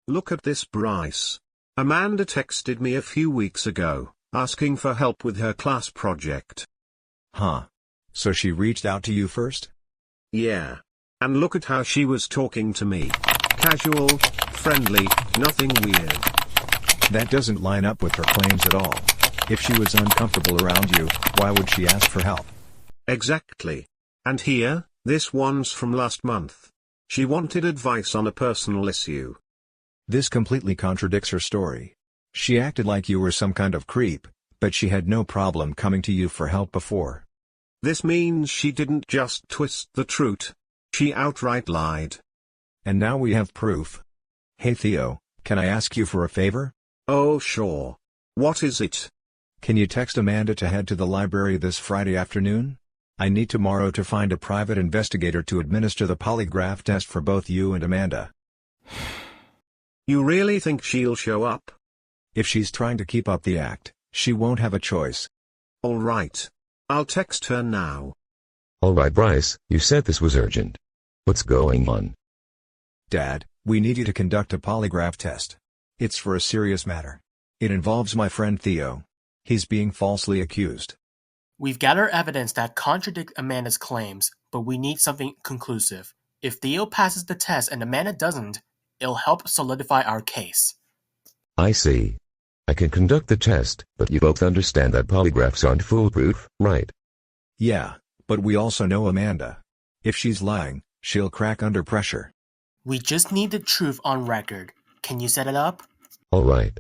Look at this, Bryce. Amanda texted me a few weeks ago, asking for help with her class project. Huh. So she reached out to you first? Yeah. And look at how she was talking to me. Casual, friendly, nothing weird. That doesn't line up with her claims at all. If she was uncomfortable around you, why would she ask for help? Exactly. And here, this one's from last month. She wanted advice on a personal issue. This completely contradicts her story. She acted like you were some kind of creep, but she had no problem coming to you for help before. This means she didn't just twist the truth. She outright lied. And now we have proof. Hey Theo, can I ask you for a favor? Oh sure. What is it? Can you text Amanda to head to the library this Friday afternoon? I need tomorrow to find a private investigator to administer the polygraph test for both you and Amanda. You really think she'll show up? If she's trying to keep up the act, she won't have a choice. All right. I'll text her now. All right, Bryce, you said this was urgent. What's going on? Dad, we need you to conduct a polygraph test. It's for a serious matter. It involves my friend Theo. He's being falsely accused. We've gathered evidence that contradicts Amanda's claims, but we need something conclusive. If Theo passes the test and Amanda doesn't, it'll help solidify our case. I see. I can conduct the test, but you both understand that polygraphs aren't foolproof, right? Yeah, but we also know Amanda. If she's lying, she'll crack under pressure. We just need the truth on record. Can you set it up? All right.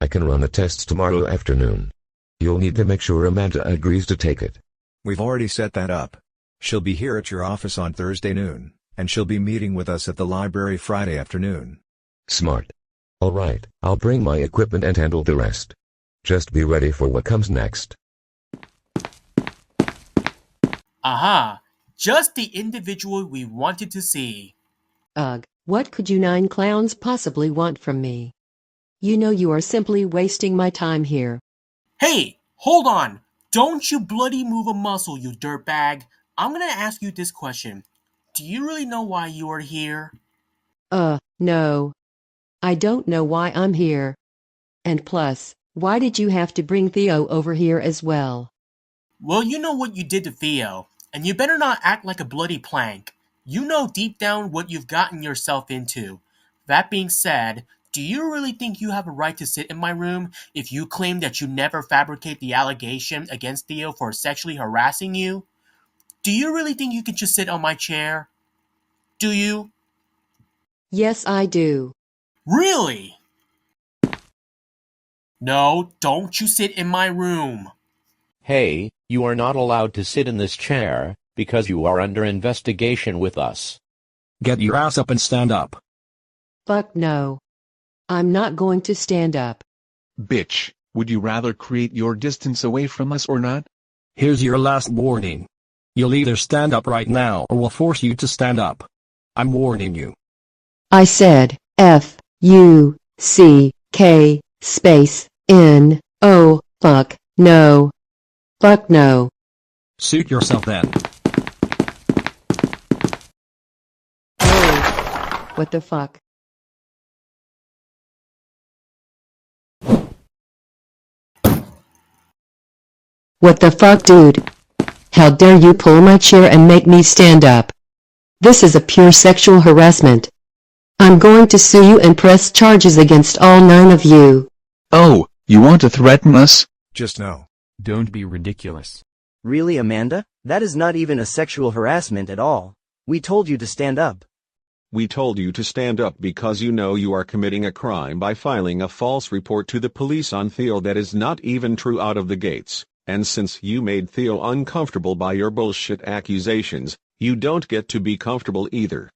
I can run the tests tomorrow afternoon. You'll need to make sure Amanda agrees to take it. We've already set that up. She'll be here at your office on Thursday noon, and she'll be meeting with us at the library Friday afternoon. Smart. All right, I'll bring my equipment and handle the rest. Just be ready for what comes next. Aha! Just the individual we wanted to see. Ugh, what could you 9 clowns possibly want from me? You know you are simply wasting my time here. Hey, hold on! Don't you bloody move a muscle, you dirtbag! I'm gonna ask you this question. Do you really know why you are here? No. I don't know why I'm here. And plus, why did you have to bring Theo over here as well? Well, you know what you did to Theo, and you better not act like a bloody plank. You know deep down what you've gotten yourself into. That being said, do you really think you have a right to sit in my room if you claim that you never fabricate the allegation against Theo for sexually harassing you? Do you really think you can just sit on my chair? Do you? Yes, I do. Really? No, don't you sit in my room. Hey, you are not allowed to sit in this chair, because you are under investigation with us. Get your ass up and stand up. Fuck no. I'm not going to stand up. Bitch, would you rather create your distance away from us or not? Here's your last warning. You'll either stand up right now or we'll force you to stand up. I'm warning you. I said, F-U-C-K space N-O, fuck, no. Fuck no. Suit yourself then. Oh. What the fuck? What the fuck, dude? How dare you pull my chair and make me stand up? This is a pure sexual harassment. I'm going to sue you and press charges against all 9 of you. Oh, you want to threaten us? Just no. Don't be ridiculous. Really, Amanda? That is not even a sexual harassment at all. We told you to stand up. We told you to stand up because you know you are committing a crime by filing a false report to the police on Theo that is not even true out of the gates. And since you made Theo uncomfortable by your bullshit accusations, you don't get to be comfortable either.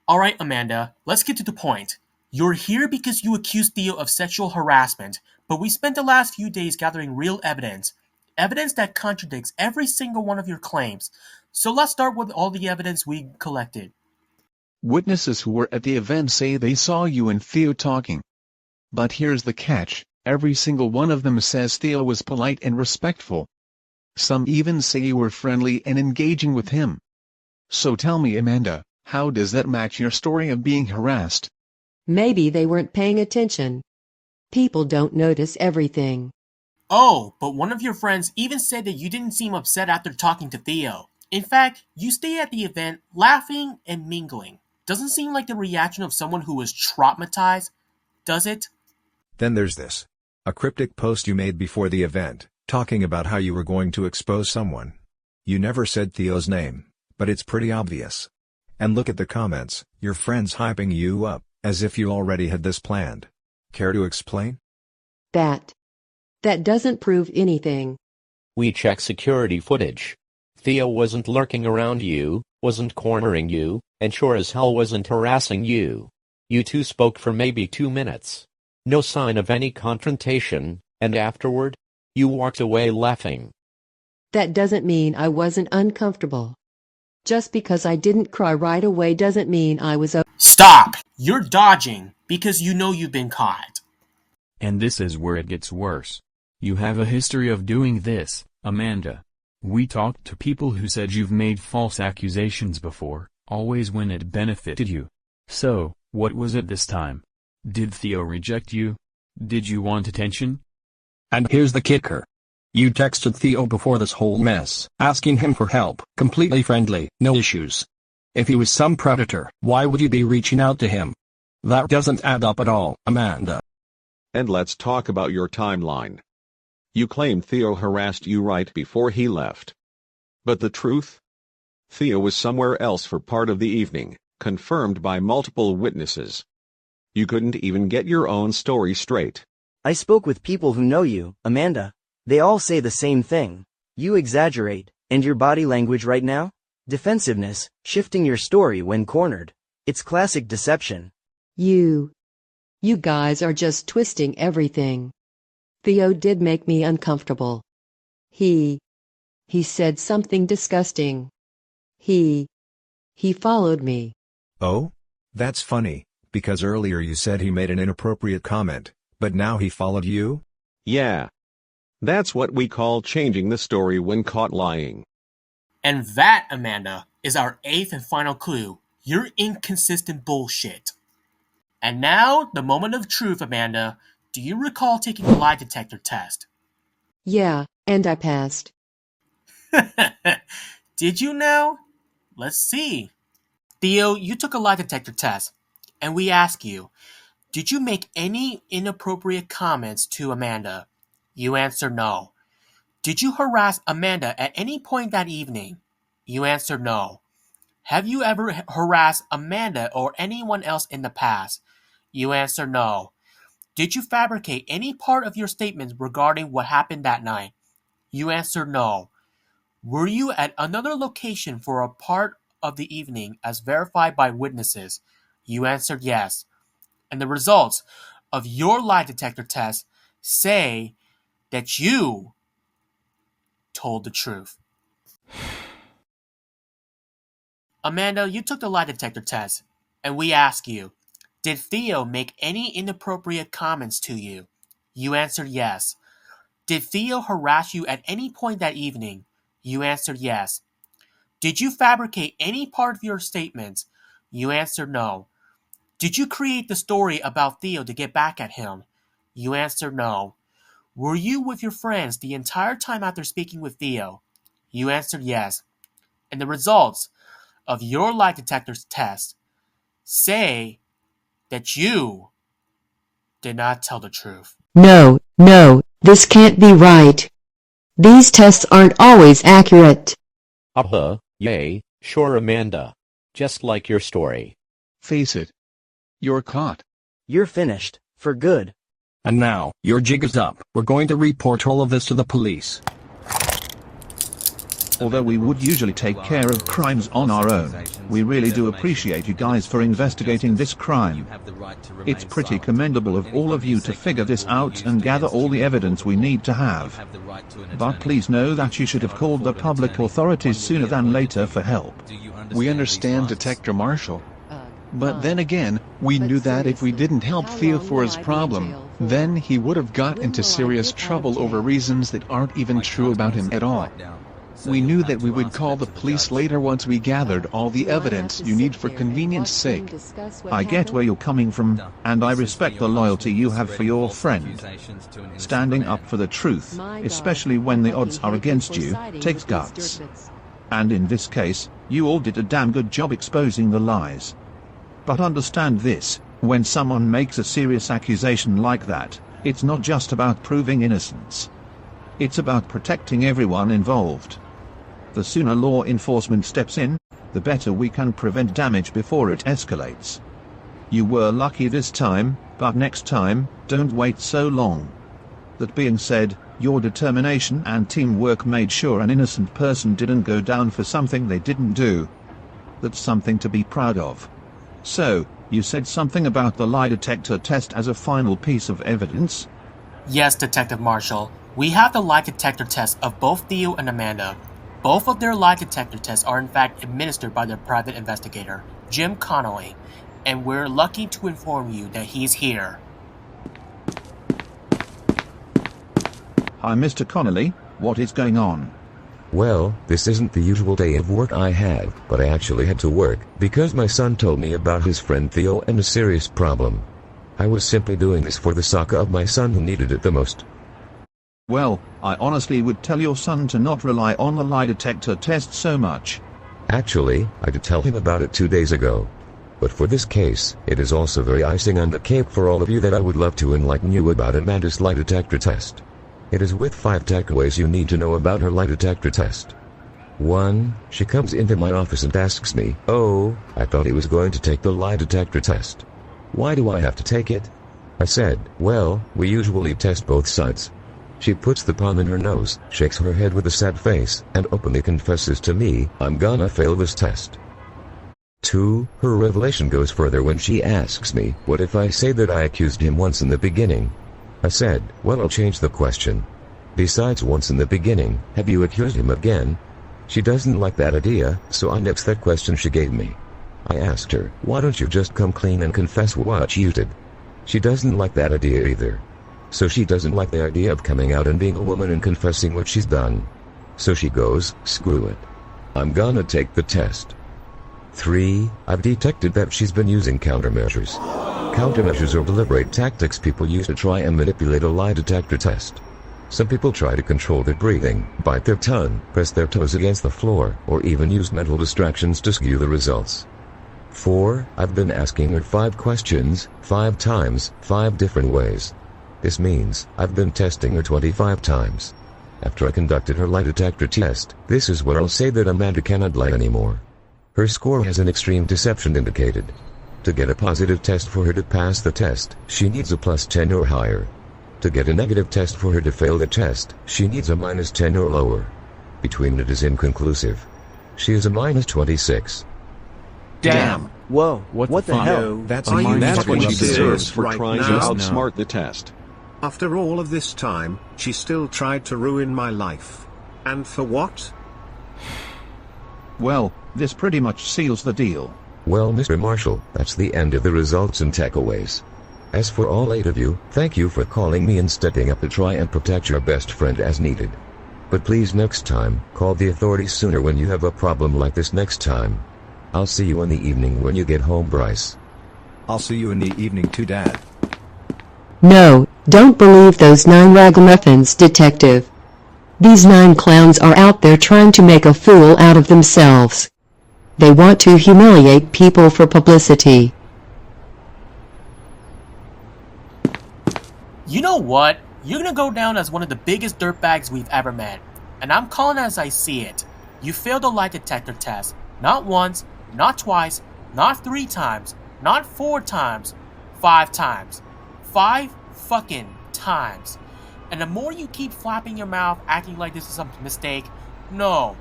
Alright, Amanda, let's get to the point. You're here because you accused Theo of sexual harassment, but we spent the last few days gathering real evidence. Evidence that contradicts every single one of your claims. So let's start with all the evidence we collected. Witnesses who were at the event say they saw you and Theo talking. But here's the catch. Every single one of them says Theo was polite and respectful. Some even say you were friendly and engaging with him. So tell me, Amanda, How does that match your story of being harassed? Maybe they weren't paying attention. People don't notice everything. Oh, but one of your friends even said that you didn't seem upset after talking to Theo. In fact, you stayed at the event laughing and mingling. Doesn't seem like the reaction of someone who was traumatized, does it? Then there's this. A cryptic post you made before the event, talking about how you were going to expose someone. You never said Theo's name, but it's pretty obvious. And look at the comments, your friends hyping you up, as if you already had this planned. Care to explain? That doesn't prove anything. We checked security footage. Theo wasn't lurking around you, wasn't cornering you, and sure as hell wasn't harassing you. You two spoke for maybe 2 minutes. No sign of any confrontation, and afterward, you walked away laughing. That doesn't mean I wasn't uncomfortable. Just because I didn't cry right away doesn't mean I was Stop! You're dodging because you know you've been caught. And this is where it gets worse. You have a history of doing this, Amanda. We talked to people who said you've made false accusations before, always when it benefited you. So, what was it this time? Did Theo reject you? Did you want attention? And here's the kicker. You texted Theo before this whole mess, asking him for help, completely friendly, no issues. If he was some predator, why would you be reaching out to him? That doesn't add up at all, Amanda. And let's talk about your timeline. You claim Theo harassed you right before he left. But the truth? Theo was somewhere else for part of the evening, confirmed by multiple witnesses. You couldn't even get your own story straight. I spoke with people who know you, Amanda. They all say the same thing. You exaggerate, and your body language right now? Defensiveness, shifting your story when cornered. It's classic deception. You guys are just twisting everything. Theo did make me uncomfortable. He said something disgusting. He followed me. Oh? That's funny, because earlier you said he made an inappropriate comment, but now he followed you? Yeah. That's what we call changing the story when caught lying. And that, Amanda, is our 8th and final clue. Your inconsistent bullshit. And now, the moment of truth, Amanda. Do you recall taking a lie detector test? Yeah, and I passed. Did you now? Let's see. Theo, you took a lie detector test, and we ask you, did you make any inappropriate comments to Amanda? You answer no. Did you harass Amanda at any point that evening? You answer no. Have you ever harassed Amanda or anyone else in the past? You answer no. Did you fabricate any part of your statements regarding what happened that night? You answer no. Were you at another location for a part of the evening as verified by witnesses? You answered yes. And the results of your lie detector test say that you told the truth. Amanda, you took the lie detector test, and we ask you, did Theo make any inappropriate comments to you? You answered yes. Did Theo harass you at any point that evening? You answered yes. Did you fabricate any part of your statements? You answered no. Did you create the story about Theo to get back at him? You answered no. Were you with your friends the entire time after speaking with Theo? You answered yes. And the results of your lie detector test say that you did not tell the truth. No, this can't be right. These tests aren't always accurate. Yay, sure Amanda. Just like your story. Face it. You're caught. You're finished, for good. And now, your jig is up. We're going to report all of this to the police. Although we would usually take care of crimes on our own, we really do appreciate you guys for investigating this crime. It's pretty commendable of all of you to figure this out and gather all the evidence we need to have. But please know that you should have called the public authorities sooner than later for help. We understand, Detective Marshall. But then again, we knew that if we didn't help Theo for his problem, then he would have got into serious trouble over reasons that aren't even true about him at all. We knew that we would call the police later once we gathered all the evidence you need for convenience sake. I get where you're coming from, and I respect the loyalty you have for your friend. Standing up for the truth, especially when the odds are against you, takes guts. And in this case, you all did a damn good job exposing the lies. But understand this, when someone makes a serious accusation like that, it's not just about proving innocence. It's about protecting everyone involved. The sooner law enforcement steps in, the better we can prevent damage before it escalates. You were lucky this time, but next time, don't wait so long. That being said, your determination and teamwork made sure an innocent person didn't go down for something they didn't do. That's something to be proud of. So, you said something about the lie detector test as a final piece of evidence? Yes, Detective Marshall. We have the lie detector test of both Theo and Amanda. Both of their lie detector tests are in fact administered by their private investigator, Jim Connolly, and we're lucky to inform you that he's here. Hi Mr. Connolly, what is going on? Well, this isn't the usual day of work I had, but I actually had to work, because my son told me about his friend Theo and a serious problem. I was simply doing this for the sake of my son who needed it the most. Well, I honestly would tell your son to not rely on the lie detector test so much. Actually, I did tell him about it 2 days ago. But for this case, it is also very icing on the cake for all of you that I would love to enlighten you about Amanda's lie detector test. It is with 5 takeaways you need to know about her lie detector test. 1. She comes into my office and asks me, "Oh, I thought he was going to take the lie detector test. Why do I have to take it?" I said, "Well, we usually test both sides." She puts the palm in her nose, shakes her head with a sad face, and openly confesses to me, "I'm gonna fail this test." 2. Her revelation goes further when she asks me, "What if I say that I accused him once in the beginning?" I said, "Well, I'll change the question. Besides once in the beginning, have you accused him again?" She doesn't like that idea, so I nixed that question she gave me. I asked her, "Why don't you just come clean and confess what you did?" She doesn't like that idea either. So she doesn't like the idea of coming out and being a woman and confessing what she's done. So she goes, "Screw it. I'm gonna take the test." 3. I've detected that she's been using countermeasures. Countermeasures are deliberate tactics people use to try and manipulate a lie detector test. Some people try to control their breathing, bite their tongue, press their toes against the floor, or even use mental distractions to skew the results. 4. I've been asking her 5 questions, 5 times, 5 different ways. This means, I've been testing her 25 times. After I conducted her lie detector test, this is where I'll say that Amanda cannot lie anymore. Her score has an extreme deception indicated. To get a positive test for her to pass the test, she needs a +10 or higher. To get a negative test for her to fail the test, she needs a -10 or lower. Between it is inconclusive. She is a -26. Damn. Whoa, What the the fuck? hell? That's Are you That's what she serious deserves for right trying to now? outsmart the test. After all of this time, she still tried to ruin my life. And for what? Well, this pretty much seals the deal. Well, Mr. Marshall, that's the end of the results and takeaways. As for all 8 of you, thank you for calling me and stepping up to try and protect your best friend as needed. But please next time, call the authorities sooner when you have a problem like this next time. I'll see you in the evening when you get home, Bryce. I'll see you in the evening too, Dad. No, don't believe those 9 ragamuffins, detective. These 9 clowns are out there trying to make a fool out of themselves. They want to humiliate people for publicity. You know what? You're gonna go down as one of the biggest dirtbags we've ever met. And I'm calling it as I see it. You failed the lie detector test. Not once, not twice, not 3 times, not 4 times, 5 times. 5 fucking times. And the more you keep flapping your mouth, acting like this is some mistake, no.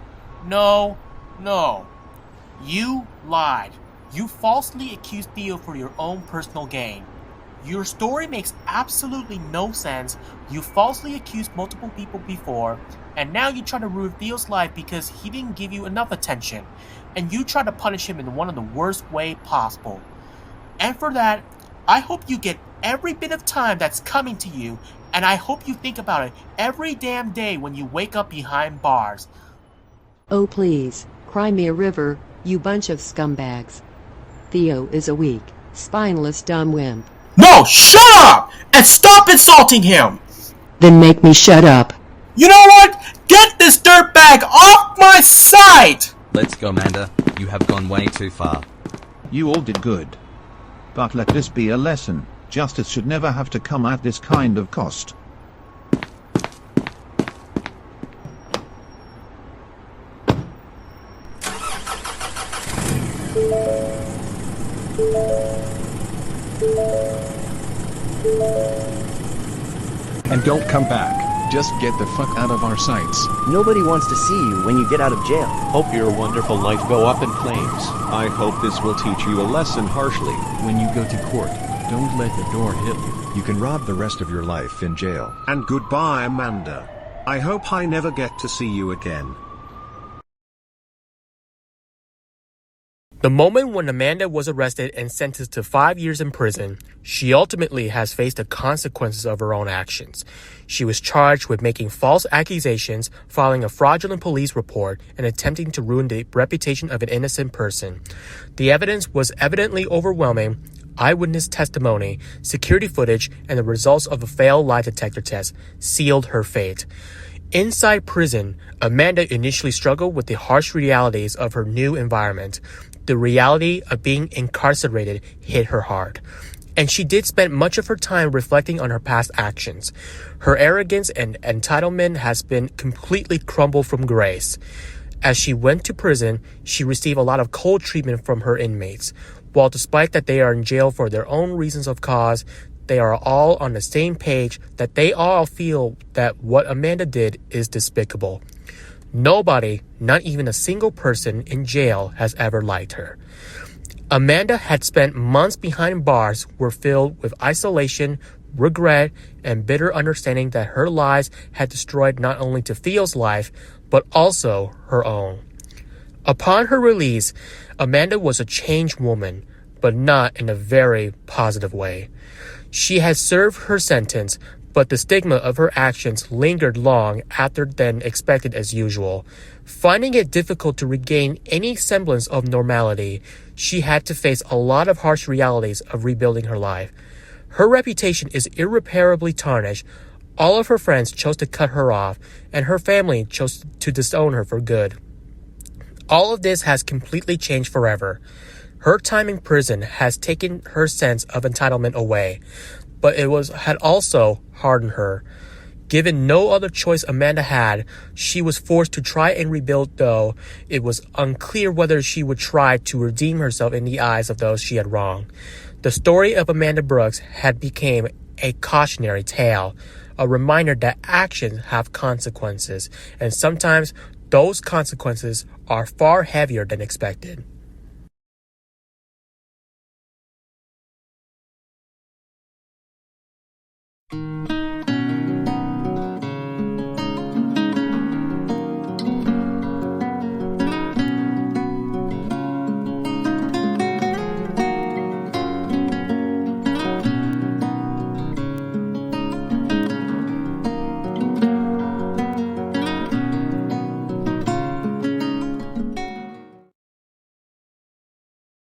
You lied. You falsely accused Theo for your own personal gain. Your story makes absolutely no sense. You falsely accused multiple people before, and now you try to ruin Theo's life because he didn't give you enough attention, and you try to punish him in one of the worst way possible. And for that, I hope you get every bit of time that's coming to you, and I hope you think about it every damn day when you wake up behind bars. Oh please, cry me a river, you bunch of scumbags. Theo is a weak, spineless dumb wimp. No, shut up! And stop insulting him! Then make me shut up. You know what? Get this dirtbag off my sight! Let's go, Amanda. You have gone way too far. You all did good. But let this be a lesson. Justice should never have to come at this kind of cost. And don't come back. Just get the fuck out of our sights. Nobody wants to see you when you get out of jail. Hope your wonderful life go up in flames. I hope this will teach you a lesson harshly. When you go to court, don't let the door hit you. You can rob the rest of your life in jail. And goodbye, Amanda. I hope I never get to see you again. The moment when Amanda was arrested and sentenced to 5 years in prison, she ultimately has faced the consequences of her own actions. She was charged with making false accusations, filing a fraudulent police report, and attempting to ruin the reputation of an innocent person. The evidence was evidently overwhelming. Eyewitness testimony, security footage, and the results of a failed lie detector test sealed her fate. Inside prison, Amanda initially struggled with the harsh realities of her new environment. The reality of being incarcerated hit her hard, and she did spend much of her time reflecting on her past actions. Her arrogance and entitlement has been completely crumbled from grace. As she went to prison, she received a lot of cold treatment from her inmates. While despite that they are in jail for their own reasons of cause, they are all on the same page that they all feel that what Amanda did is despicable. Nobody, not even a single person in jail, has ever liked her. Amanda had spent months behind bars were filled with isolation, regret, and bitter understanding that her lies had destroyed not only Theo's life, but also her own. Upon her release, Amanda was a changed woman, but not in a very positive way. She had served her sentence, but the stigma of her actions lingered long after than expected as usual. Finding it difficult to regain any semblance of normality, she had to face a lot of harsh realities of rebuilding her life. Her reputation is irreparably tarnished. All of her friends chose to cut her off, and her family chose to disown her for good. All of this has completely changed forever. Her time in prison has taken her sense of entitlement away, but had also hardened her. Given no other choice Amanda had, she was forced to try and rebuild, though it was unclear whether she would try to redeem herself in the eyes of those she had wronged. The story of Amanda Brooks had become a cautionary tale, a reminder that actions have consequences, and sometimes those consequences are far heavier than expected.